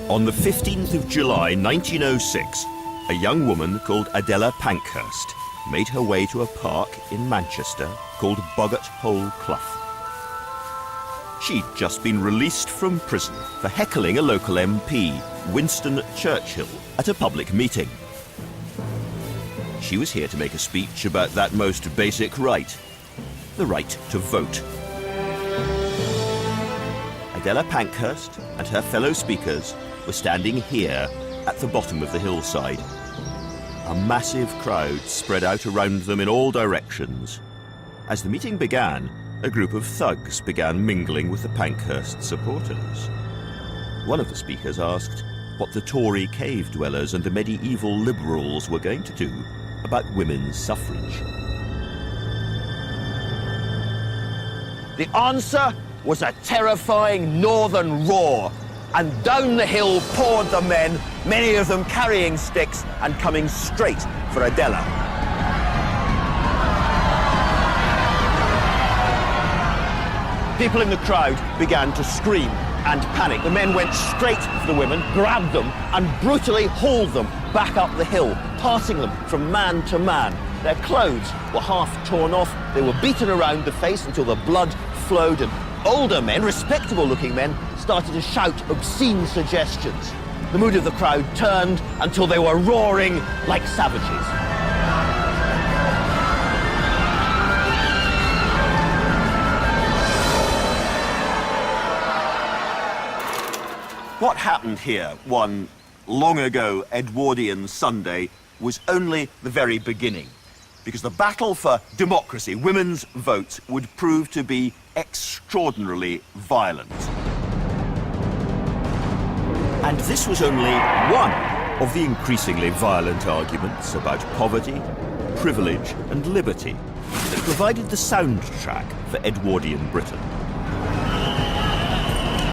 On the 15th of July 1906, a young woman called Adela Pankhurst made her way to a park in Manchester called Boggart Hole Clough. She'd just been released from prison for heckling a local MP, Winston Churchill, at a public meeting. She was here to make a speech about that most basic right, the right to vote. Adela Pankhurst and her fellow speakers were standing here at the bottom of the hillside. A massive crowd spread out around them in all directions. As the meeting began, a group of thugs began mingling with the Pankhurst supporters. One of the speakers asked what the Tory cave dwellers and the medieval liberals were going to do about women's suffrage. The answer was a terrifying northern roar, and down the hill poured the men, many of them carrying sticks and coming straight for Adela. People in the crowd began to scream and panic. The men went straight for the women, grabbed them and brutally hauled them back up the hill, passing them from man to man. Their clothes were half torn off, they were beaten around the face until the blood flowed, and older men, respectable-looking men, started to shout obscene suggestions. The mood of the crowd turned until they were roaring like savages. What happened here one long ago Edwardian Sunday was only the very beginning, because the battle for democracy, women's votes, would prove to be extraordinarily violent. And this was only one of the increasingly violent arguments about poverty, privilege and liberty that provided the soundtrack for Edwardian Britain.